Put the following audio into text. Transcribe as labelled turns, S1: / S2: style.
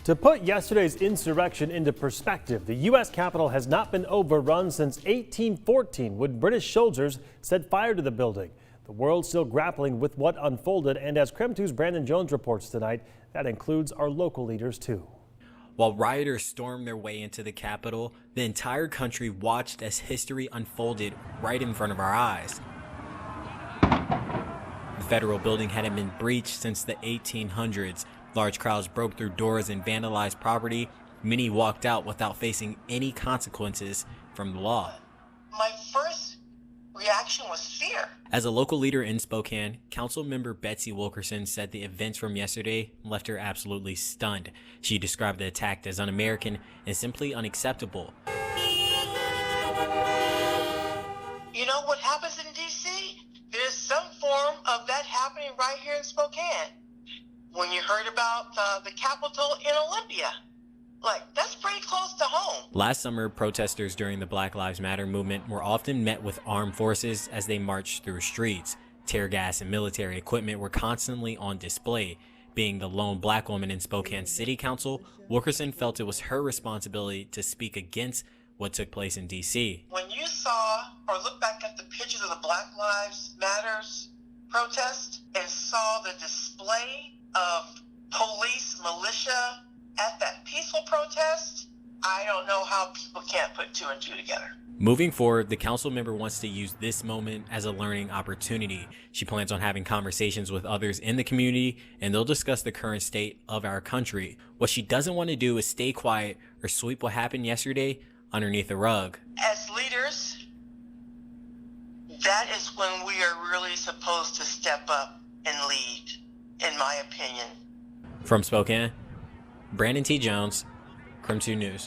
S1: To put yesterday's insurrection into perspective, the U.S. Capitol has not been overrun since 1814 when British soldiers set fire to the building. The world's still grappling with what unfolded, and as KREM 2's Brandon Jones reports tonight, that includes our local leaders too.
S2: While rioters stormed their way into the Capitol, the entire country watched as history unfolded right in front of our eyes. The federal building hadn't been breached since the 1800s. Large crowds broke through doors and vandalized property. Many walked out without facing any consequences from the law.
S3: My first reaction was fear.
S2: As a local leader in Spokane, Councilmember Betsy Wilkerson said the events from yesterday left her absolutely stunned. She described the attack as un-American and simply unacceptable.
S3: You know what happens in D.C.? There's some form of that happening right here in Spokane. When you heard about the Capitol in Olympia, that's pretty close to home.
S2: Last summer, protesters during the Black Lives Matter movement were often met with armed forces as they marched through streets. Tear gas and military equipment were constantly on display. Being the lone black woman in Spokane City Council, Wilkerson felt it was her responsibility to speak against what took place in D.C.
S3: When you saw or look back at the pictures of the Black Lives Matters protest and saw the display of police, militia at that peaceful protest, I don't know how people can't put two and two together.
S2: Moving forward, the council member wants to use this moment as a learning opportunity. She plans on having conversations with others in the community, and they'll discuss the current state of our country. What she doesn't want to do is stay quiet or sweep what happened yesterday underneath the rug.
S3: As leaders, that is when we are really supposed to step up and lead, in my opinion.
S2: From Spokane, Brandon T. Jones, KREM 2 News.